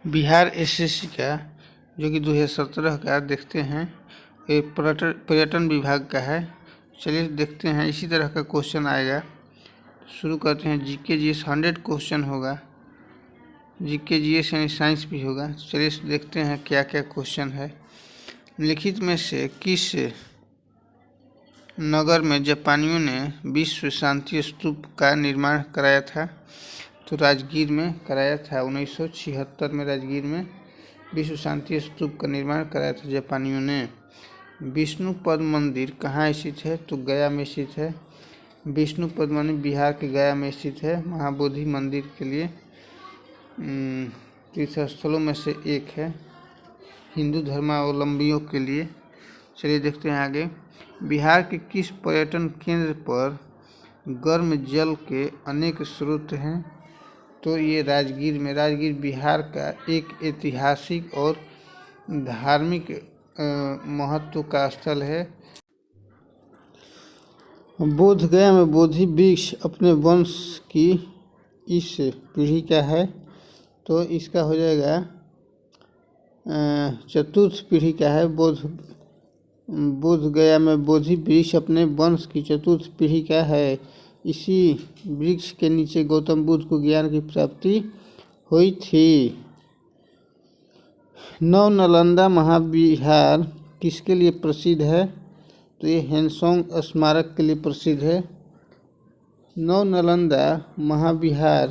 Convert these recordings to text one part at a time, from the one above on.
Bihar SSC का जो कि 2017 का देखते हैं, ये पर्यटन विभाग का है। चलिए देखते हैं, इसी तरह का क्वेश्चन आएगा। शुरू करते हैं। जीके जीएस 100 क्वेश्चन होगा। जीके जीएस यानी साइंस भी होगा। चलिए देखते हैं क्या क्या क्वेश्चन है। निम्नलिखित में से किस नगर में जापानियों ने विश्व शांति स्तूप का निर्माण कराया था? तो राजगीर में कराया था। 1976 में राजगीर में विश्व शांति स्तूप का निर्माण कराया था जापानियों ने। विष्णुपद मंदिर कहाँ स्थित है? तो गया में स्थित है। विष्णुपद मंदिर बिहार के गया में स्थित है। महाबोधि मंदिर के लिए तीर्थ स्थलों में से एक है, हिंदू धर्मावलंबियों के लिए। चलिए देखते हैं आगे। बिहार के किस पर्यटन केंद्र पर गर्म जल के अनेक स्रोत हैं? तो ये राजगीर में। राजगीर बिहार का एक ऐतिहासिक और धार्मिक महत्व का स्थल है। बोधगया में बोधि वृक्ष अपने वंश की इस पीढ़ी का है, तो इसका हो जाएगा चतुर्थ पीढ़ी का है। बोधगया में बोधि वृक्ष अपने वंश की चतुर्थ पीढ़ी का है। इसी वृक्ष के नीचे गौतम बुद्ध को ज्ञान की प्राप्ति हुई थी। नव नालंदा महाविहार किसके लिए प्रसिद्ध है? तो ये हेनसोंग स्मारक के लिए प्रसिद्ध है। नव नालंदा महाविहार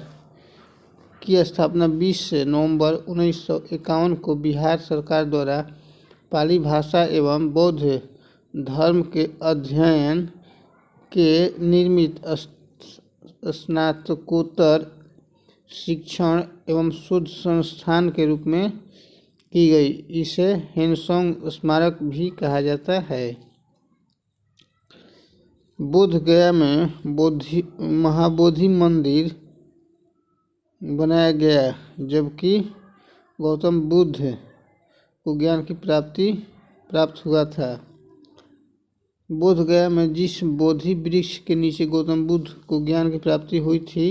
की स्थापना 20 नवंबर 1951 को बिहार सरकार द्वारा पाली भाषा एवं बौद्ध धर्म के अध्ययन के निर्मित स्नातकोत्तर शिक्षण एवं शोध संस्थान के रूप में की गई। इसे हेनसोंग स्मारक भी कहा जाता है। बोधगया में महाबोधि मंदिर बनाया गया जबकि गौतम बुद्ध को ज्ञान की प्राप्त हुआ था। बोधगया में जिस बोधि वृक्ष के नीचे गौतम बुद्ध को ज्ञान की प्राप्ति हुई थी,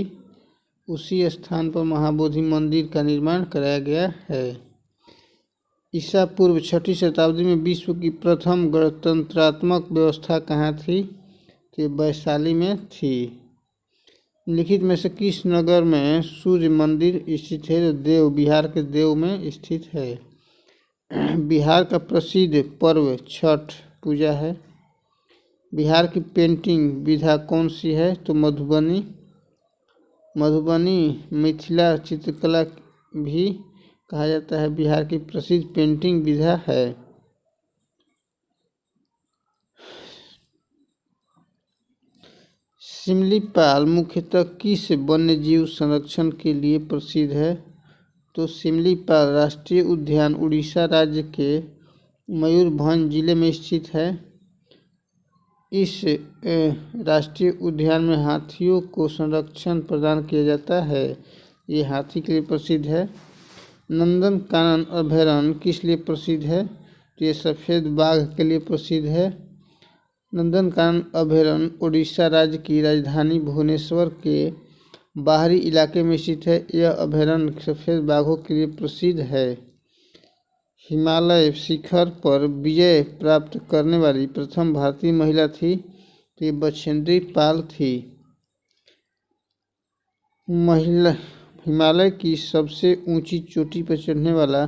उसी स्थान पर महाबोधि मंदिर का निर्माण कराया गया है। ईसा पूर्व 6वीं शताब्दी में विश्व की प्रथम गणतंत्रात्मक व्यवस्था कहाँ थी? तो वैशाली में थी। लिखित में से किस नगर में सूर्य मंदिर स्थित है? देव, बिहार के देव में स्थित है। बिहार का प्रसिद्ध पर्व छठ पूजा है। बिहार की पेंटिंग विधा कौन सी है? तो मधुबनी मिथिला चित्रकला भी कहा जाता है, बिहार की प्रसिद्ध पेंटिंग विधा है। सिमलीपाल मुख्यतः किस वन्यजीव संरक्षण के लिए प्रसिद्ध है? तो सिमलीपाल राष्ट्रीय उद्यान उड़ीसा राज्य के मयूरभंज जिले में स्थित है। इस राष्ट्रीय उद्यान में हाथियों को संरक्षण प्रदान किया जाता है। ये हाथी के लिए प्रसिद्ध है। नंदनकानन अभयारण्य किस लिए प्रसिद्ध है? तो ये सफ़ेद बाघ के लिए प्रसिद्ध है। नंदनकानन अभयारण्य उड़ीसा राज्य की राजधानी भुवनेश्वर के बाहरी इलाके में स्थित है। यह अभयारण्य सफ़ेद बाघों के लिए प्रसिद्ध है। हिमालय शिखर पर विजय प्राप्त करने वाली प्रथम भारतीय महिला थी, तो ये बछेंद्री पाल थी। हिमालय की सबसे ऊंची चोटी पर चढ़ने वाला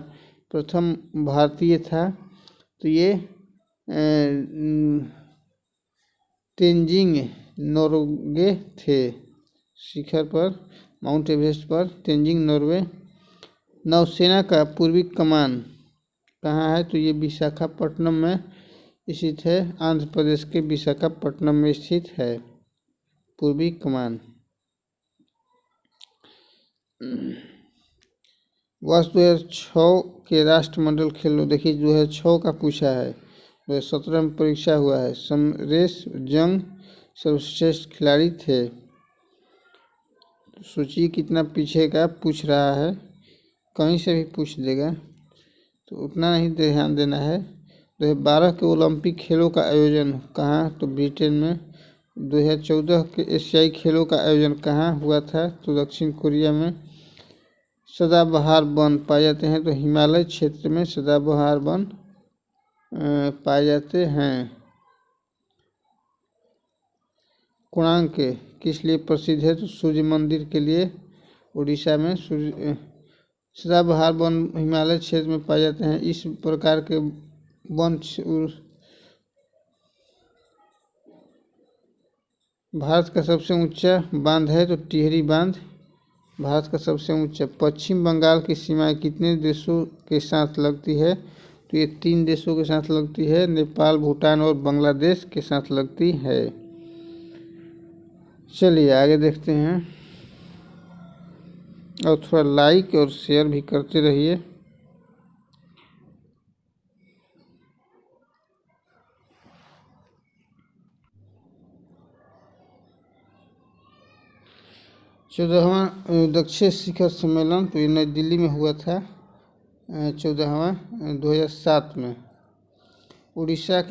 प्रथम भारतीय था, तो ये तेंजिंग नोर्गे थे। शिखर पर माउंट एवरेस्ट पर तेंजिंग नोर्गे। नौसेना का पूर्वी कमान कहाँ है? तो ये विशाखापट्टनम में स्थित है। आंध्र प्रदेश के विशाखापट्टनम में स्थित है पूर्वी कमान। वर्ष 2006 के राष्ट्रमंडल खेलों, देखिए 2006 का पूछा है, 2017 में परीक्षा हुआ है। समरेश जंग सर्वश्रेष्ठ खिलाड़ी थे। सोचिए कितना पीछे का पूछ रहा है, कहीं से भी पूछ देगा, तो उतना नहीं ध्यान देना है। 2012 के ओलंपिक खेलों का आयोजन कहाँ? तो ब्रिटेन में। 2014 के एशियाई खेलों का आयोजन कहाँ हुआ था? तो दक्षिण कोरिया में। सदाबहार वन पाए जाते हैं? तो हिमालय क्षेत्र में सदाबहार वन पाए जाते हैं। कोणार्क किस लिए प्रसिद्ध है? तो सूर्य मंदिर के लिए। उड़ीसा में सूर्य सदाबहार वन हिमालय क्षेत्र में पाए जाते हैं। इस प्रकार के वन भारत का सबसे ऊंचा बांध है? तो टिहरी बांध भारत का सबसे ऊंचा। पश्चिम बंगाल की सीमाएं कितने देशों के साथ लगती है? तो ये 3 देशों के साथ लगती है, नेपाल, भूटान और बांग्लादेश के साथ लगती है। चलिए आगे देखते हैं और थोड़ा लाइक और शेयर भी करते रहिए। चौदहवां दक्षिण शिखर सम्मेलन तो ये नई दिल्ली में हुआ था 14वां 2007 में। उड़ीसा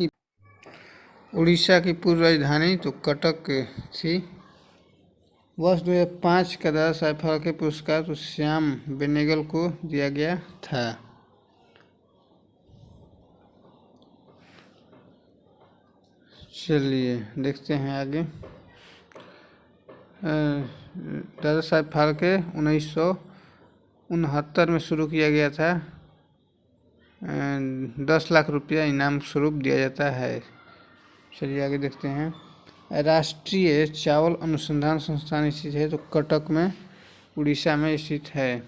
की पूर्व राजधानी तो कटक थी। वर्ष 2005 का दादा साहेब फाल्के पुरस्कार तो श्याम बेनेगल को दिया गया था। चलिए देखते हैं आगे। दादा साहेब फाल्के 1969 में शुरू किया गया था। 10 लाख रुपया इनाम स्वरूप दिया जाता है। चलिए आगे देखते हैं। राष्ट्रीय चावल अनुसंधान संस्थान स्थित है? तो कटक में उड़ीसा में स्थित है।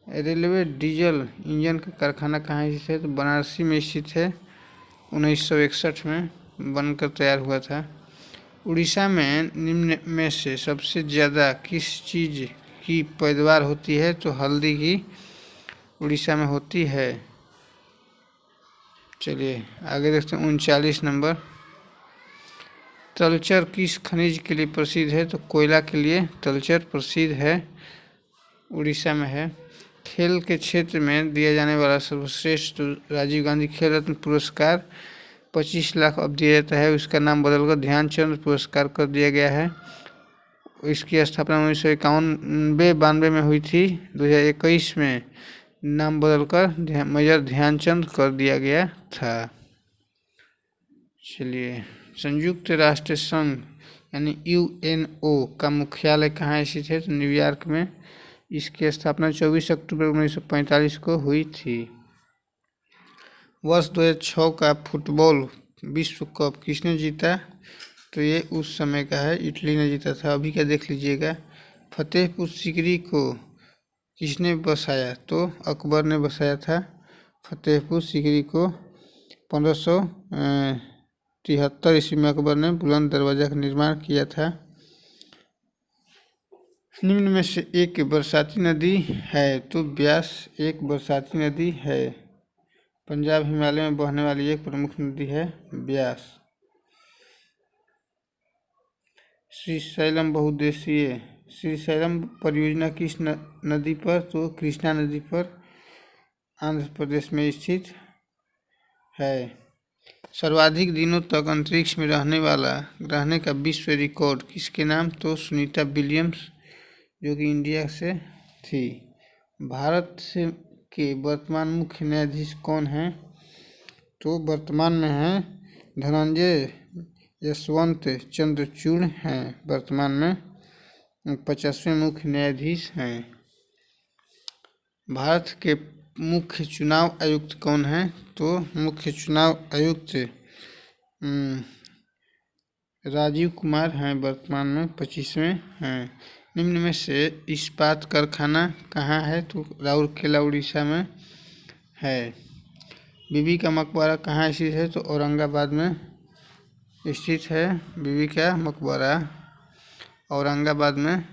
रेलवे डीजल इंजन का कारखाना कहाँ स्थित है? तो बनारसी में स्थित है। 1961 में बनकर तैयार हुआ था। उड़ीसा में निम्न में से सबसे ज़्यादा किस चीज़ की पैदावार होती है? तो हल्दी की उड़ीसा में होती है। चलिए आगे देखते हैं। 39 नंबर। तलचर किस खनिज के लिए प्रसिद्ध है? तो कोयला के लिए तलचर प्रसिद्ध है, उड़ीसा में है। खेल के क्षेत्र में दिया जाने वाला सर्वश्रेष्ठ राजीव गांधी खेल रत्न पुरस्कार 25 लाख अब दिया जाता है। उसका नाम बदलकर ध्यानचंद पुरस्कार कर दिया गया है। इसकी स्थापना 1991-92 में हुई थी। 2021 में नाम बदलकर मेजर ध्यानचंद कर दिया गया था। चलिए संयुक्त राष्ट्र संघ यानी UNO का मुख्यालय कहाँ स्थित है? तो न्यूयॉर्क में। इसकी स्थापना 24 अक्टूबर 1945 को हुई थी। वर्ष 2006 का फुटबॉल विश्व कप किसने जीता? तो ये उस समय का है, इटली ने जीता था। अभी का देख लीजिएगा। फतेहपुर सीकरी को किसने बसाया? तो अकबर ने बसाया था फतेहपुर सीकरी को। 1573 ईस्वी में अकबर ने बुलंद दरवाजा का निर्माण किया था। निम्न में से एक बरसाती नदी है? तो ब्यास एक बरसाती नदी है। पंजाब हिमालय में बहने वाली एक प्रमुख नदी है ब्यास। श्रीशैलम बहुउद्देशीय श्रीशैलम परियोजना किस नदी पर? तो कृष्णा नदी पर आंध्र प्रदेश में स्थित है। सर्वाधिक दिनों तक अंतरिक्ष में रहने का विश्व रिकॉर्ड किसके नाम? तो सुनीता विलियम्स, जो कि इंडिया से थी। भारत के वर्तमान मुख्य न्यायाधीश कौन हैं? तो वर्तमान में हैं धनंजय यशवंत चंद्रचूड़ हैं। वर्तमान में 50वें मुख्य न्यायाधीश हैं। भारत के मुख्य चुनाव आयुक्त कौन हैं? तो मुख्य चुनाव आयुक्त राजीव कुमार हैं। वर्तमान में 25वें हैं। निम्न में से इस्पात कारखाना कहाँ है? तो राउरकेला उड़ीसा में है। बीबी का मकबरा कहाँ स्थित है? तो औरंगाबाद में स्थित है। बीबी का मकबरा औरंगाबाद में।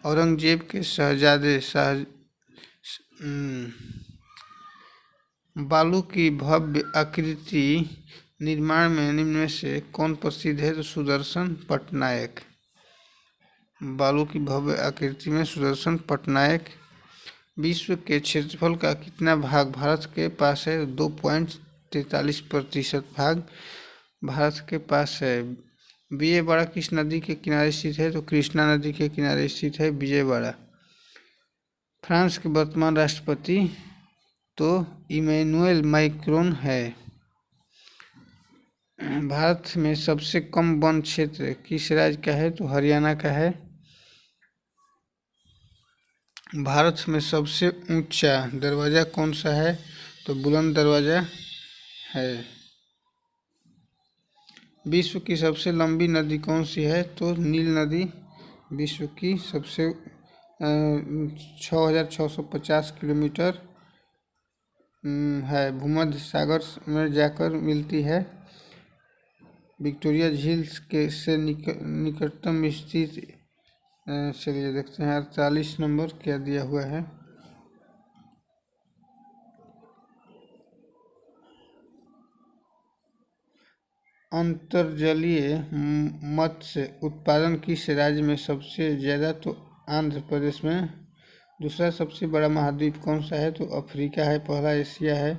औरंगजेब के शहजादे बालू की भव्य आकृति निर्माण में निम्न में से कौन प्रसिद्ध है? तो सुदर्शन पटनायक। बालू की भव्य आकृति में सुदर्शन पटनायक। विश्व के क्षेत्रफल का कितना भाग भारत के पास है? 2.43% भाग भारत के पास है। विजयवाड़ा किस नदी के किनारे स्थित है? तो कृष्णा नदी के किनारे स्थित है विजयवाड़ा। फ्रांस के वर्तमान राष्ट्रपति तो इमैनुअल मैक्रोन है। भारत में सबसे कम वन क्षेत्र किस राज्य का है? तो हरियाणा का है। भारत में सबसे ऊंचा दरवाज़ा कौन सा है? तो बुलंद दरवाज़ा है। विश्व की सबसे लंबी नदी कौन सी है? तो नील नदी विश्व की सबसे 6,650 किलोमीटर है, भूमध्य सागर में जाकर मिलती है। विक्टोरिया झील के से निकटतम स्थित चलिए देखते हैं 48 नंबर क्या दिया हुआ है। अंतर्जलीय मत्स्य उत्पादन किस राज्य में सबसे ज़्यादा? तो आंध्र प्रदेश में। दूसरा सबसे बड़ा महाद्वीप कौन सा है? तो अफ्रीका है। पहला एशिया है।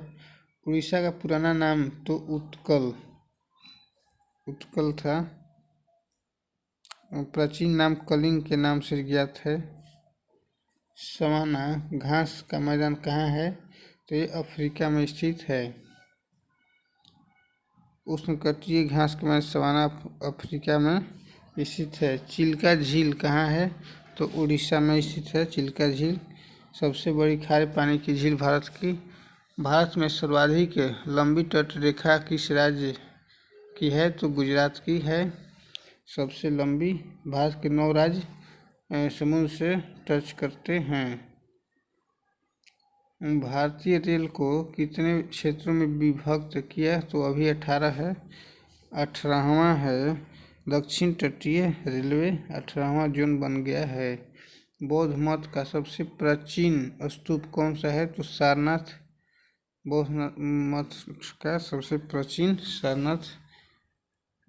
उड़ीसा का पुराना नाम तो उत्कल था। प्राचीन नाम कलिंग के नाम से ज्ञात है। सवाना घास का मैदान कहाँ है? तो ये अफ्रीका में स्थित है। उष्णकटिबंधीय घास का मैदान सवाना अफ्रीका में स्थित है। चिल्का झील कहाँ है? तो उड़ीसा में स्थित है चिल्का झील। सबसे बड़ी खारे पानी की झील भारत की। भारत में सर्वाधिक लंबी तट रेखा किस राज्य की है? तो गुजरात की है सबसे लंबी। भारत के 9 राज्य समुद्र से टच करते हैं। भारतीय रेल को कितने क्षेत्रों में विभक्त किया? तो अभी 18 है। 18वां है दक्षिण तटीय रेलवे 18वां जोन बन गया है। बौद्ध मत का सबसे प्राचीन स्तूप कौन सा है? तो सारनाथ। बौद्ध मत का सबसे प्राचीन सारनाथ।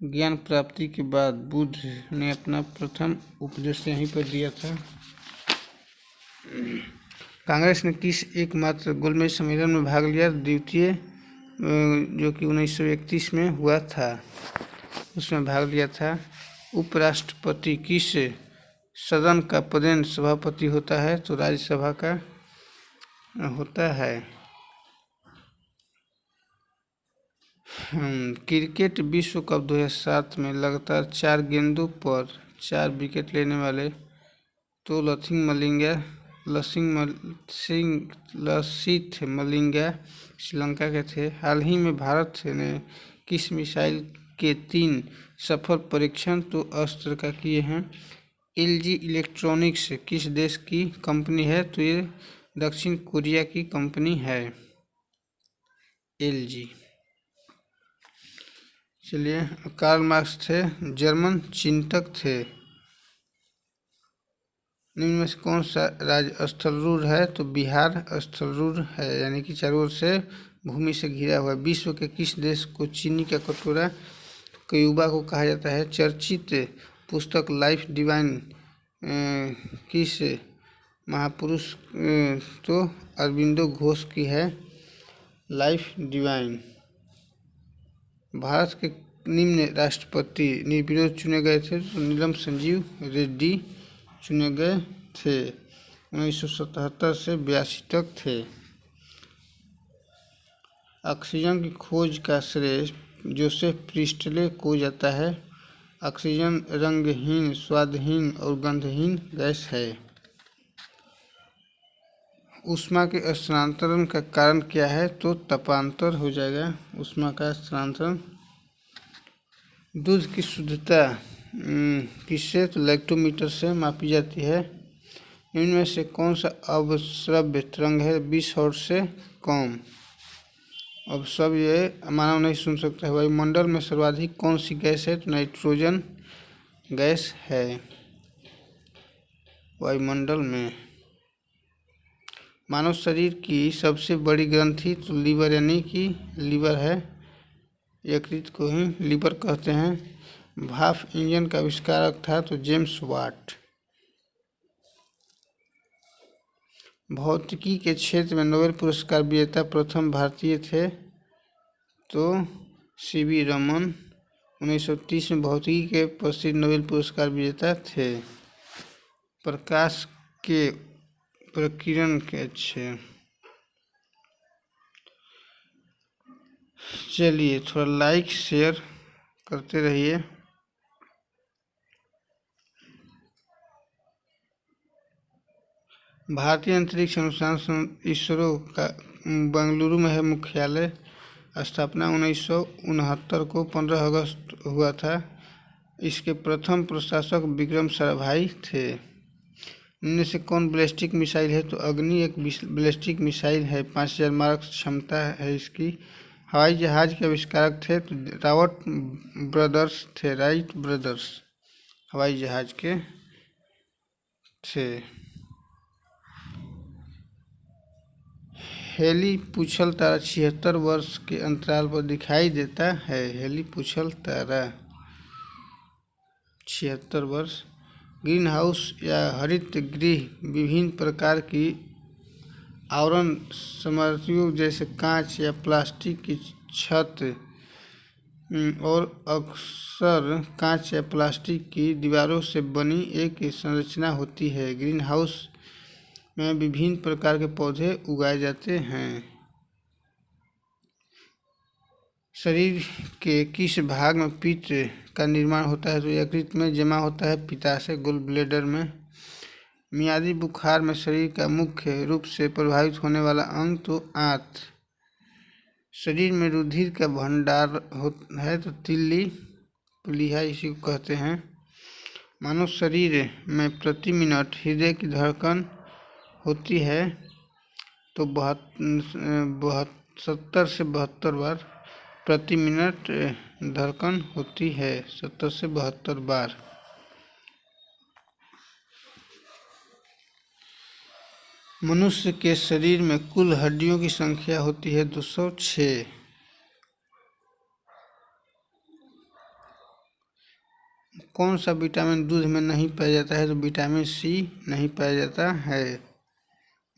ज्ञान प्राप्ति के बाद बुद्ध ने अपना प्रथम उपदेश यहीं पर दिया था। कांग्रेस ने किस एकमात्र गोलमेज सम्मेलन में भाग लिया? द्वितीय जो कि 1931 में हुआ था, उसमें भाग लिया था। उपराष्ट्रपति किस सदन का पदेन सभापति होता है? तो राज्यसभा का होता है। क्रिकेट विश्व कप 2007 में लगातार 4 गेंदों पर 4 विकेट लेने वाले तो लसिथ मलिंगा श्रीलंका के थे। हाल ही में भारत ने किस मिसाइल के 3 सफल परीक्षण तो अस्त्र का किए हैं? LG इलेक्ट्रॉनिक्स किस देश की कंपनी है? तो ये दक्षिण कोरिया की कंपनी है LG। चलिए, कार्ल मार्क्स थे जर्मन चिंतक थे। निम्न में से कौन सा राज्य स्थलरूढ़ है? तो बिहार स्थलरूढ़ है, यानी कि चारों ओर से भूमि से घिरा हुआ। विश्व के किस देश को चीनी का कटोरा क्यूबा को कहा जाता है? चर्चित पुस्तक लाइफ डिवाइन किस महापुरुष तो अरविंदो घोष की है लाइफ डिवाइन। भारत के निम्न राष्ट्रपति निर्विरोध चुने गए थे? तो नीलम संजीव रेड्डी चुने गए थे। 1977 से 82 तक थे। ऑक्सीजन की खोज का श्रेय जोसेफ प्रिस्टले को जाता है। ऑक्सीजन रंगहीन, स्वादहीन और गंधहीन गैस है। ऊष्मा के स्थानांतरण का कारण क्या है? तो तापांतर हो जाएगा ऊष्मा का स्थानांतरण। दूध की शुद्धता किससे? तो लैक्टोमीटर से मापी जाती है। इनमें से कौन सा अवश्रव्य तरंग है 20 हर्ट्ज से कम? अब सब ये मानव नहीं सुन सकता है। वायुमंडल में सर्वाधिक कौन सी गैस है? तो नाइट्रोजन गैस है वायुमंडल में। मानव शरीर की सबसे बड़ी ग्रंथि तो लीवर, यानी कि लीवर है। यकृत को ही लीवर कहते हैं। भाप इंजन का आविष्कारक था तो जेम्स वाट। भौतिकी के क्षेत्र में नोबेल पुरस्कार विजेता प्रथम भारतीय थे तो CV रमन 1930 में भौतिकी के प्रसिद्ध नोबेल पुरस्कार विजेता थे। प्रकाश के प्रकीर्णन के अच्छे। चलिए थोड़ा लाइक शेयर करते रहिए। भारतीय अंतरिक्ष अनुसंधान इसरो का बेंगलुरु में है मुख्यालय। स्थापना 1969 को 15 अगस्त हुआ था। इसके प्रथम प्रशासक विक्रम साराभाई थे। इनमें से कौन बैलिस्टिक मिसाइल है? तो अग्नि एक बैलिस्टिक मिसाइल है। 5000 मारक क्षमता है इसकी। हवाई जहाज के आविष्कारक थे तो राइट ब्रदर्स हवाई जहाज के थे। हेली पूछल तारा 76 वर्ष के अंतराल पर दिखाई देता है। हेली पूछल तारा 76 वर्ष। ग्रीन हाउस या हरित गृह विभिन्न प्रकार की आवरण सामग्रियों जैसे कांच या प्लास्टिक की छत और अक्सर कांच या प्लास्टिक की दीवारों से बनी एक संरचना होती है। ग्रीन हाउस में विभिन्न प्रकार के पौधे उगाए जाते हैं। शरीर के किस भाग में पित्त का निर्माण होता है? तो यकृत में जमा होता है पित्ताशय गोल ब्लैडर में। मियादी बुखार में शरीर का मुख्य रूप से प्रभावित होने वाला अंग तो आंत। शरीर में रुधिर का भंडार है तो तिल्ली प्लीहा इसी को कहते हैं। मानव शरीर में प्रति मिनट हृदय की धड़कन होती है तो 70 से 72 बार प्रति मिनट धड़कन होती है। 70 से 72 बार। मनुष्य के शरीर में कुल हड्डियों की संख्या होती है 206। कौन सा विटामिन दूध में नहीं पाया जाता है? तो विटामिन सी नहीं पाया जाता है।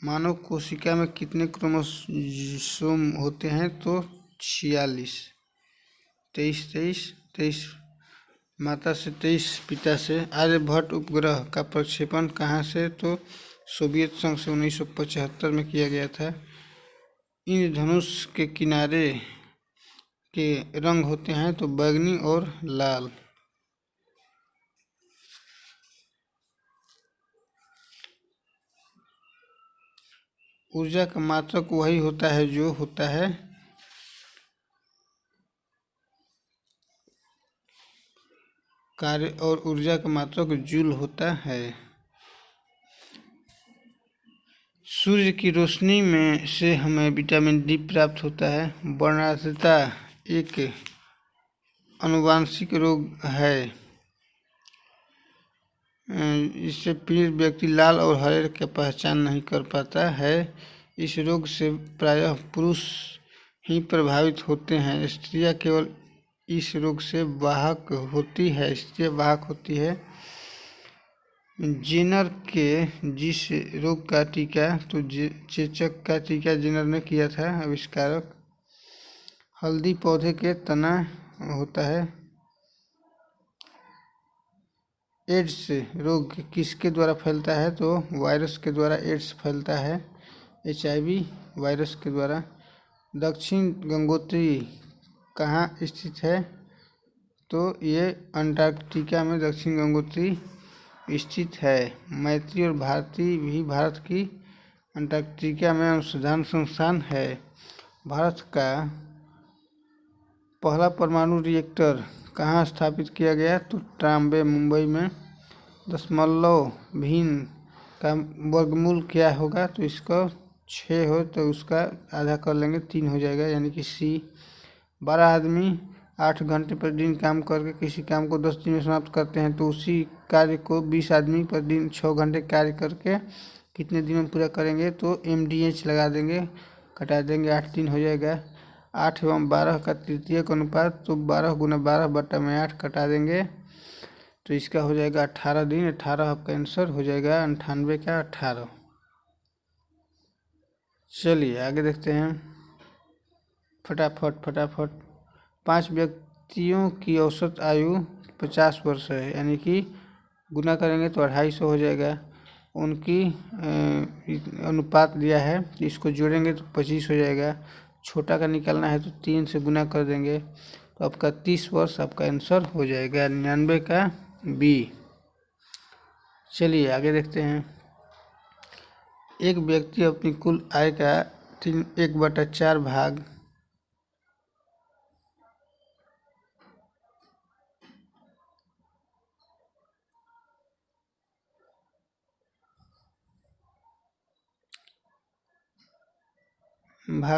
मानव कोशिका में कितने क्रोमोसोम होते हैं? तो 46। 23 माता से 23 पिता से। आर्यभट्ट उपग्रह का प्रक्षेपण कहाँ से? तो सोवियत संघ से 1975 में किया गया था। इंद्रधनुष के किनारे के रंग होते हैं तो बैंगनी और लाल। ऊर्जा का मात्रक वही होता है जो होता है कार्य, और ऊर्जा का मात्रक जूल होता है। सूर्य की रोशनी में से हमें विटामिन डी प्राप्त होता है। वर्णाश्रता एक आनुवांशिक रोग है। इससे पीड़ित व्यक्ति लाल और हरे रंग की पहचान नहीं कर पाता है। इस रोग से प्रायः पुरुष ही प्रभावित होते हैं। स्त्रियां केवल इस रोग से वाहक होती है। स्त्रियां वाहक होती है। जेनर के जिस रोग का टीका तो चेचक का टीका जेनर ने किया था आविष्कारक। हल्दी पौधे के तना होता है। एड्स रोग किसके द्वारा फैलता है? तो वायरस के द्वारा एड्स फैलता है। HIV वायरस के द्वारा। दक्षिण गंगोत्री कहाँ स्थित है? तो ये अंटार्कटिका में दक्षिण गंगोत्री स्थित है। मैत्री और भारती भी भारत की अंटार्कटिका में अनुसंधान संस्थान है। भारत का पहला परमाणु रिएक्टर कहाँ स्थापित किया गया? तो ट्राम्बे मुंबई में। दशमलव भिन्न का वर्गमूल क्या होगा? तो इसका 6 हो तो उसका आधा कर लेंगे 3 हो जाएगा यानी कि C। 12 आदमी 8 घंटे पर दिन काम करके किसी काम को 10 दिन में समाप्त करते हैं तो उसी कार्य को 20 आदमी पर दिन 6 घंटे कार्य करके कितने दिन में पूरा करेंगे? तो MDH लगा देंगे, कटा देंगे, 8 दिन हो जाएगा। 8 एवं 12 का तृतीयक अनुपात तो 12 गुना 12 बटा में 8 कटा देंगे तो इसका हो जाएगा 18 दिन। 18 आपका आंसर हो जाएगा 98 का 18। चलिए आगे देखते हैं फटाफट। 5 व्यक्तियों की औसत आयु 50 वर्ष है, यानी कि गुना करेंगे तो 250 हो जाएगा। उनकी अनुपात दिया है, इसको जोड़ेंगे तो 25 हो जाएगा। छोटा का निकालना है तो 3 से गुना कर देंगे तो आपका 30 वर्ष आपका आंसर हो जाएगा 99 का बी। चलिए आगे देखते हैं। एक व्यक्ति अपनी कुल आय का 1/4 भाग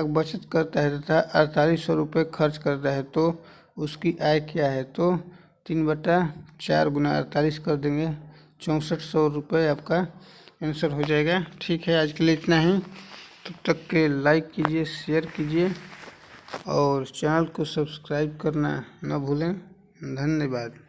बचत करता है तथा 4800 रुपये खर्च करता है, तो उसकी आय क्या है? तो 3/4 गुना 48 कर देंगे, 6400 रुपये आपका आंसर हो जाएगा। ठीक है, आज के लिए इतना ही। तब तक के लाइक कीजिए, शेयर कीजिए और चैनल को सब्सक्राइब करना न भूलें। धन्यवाद।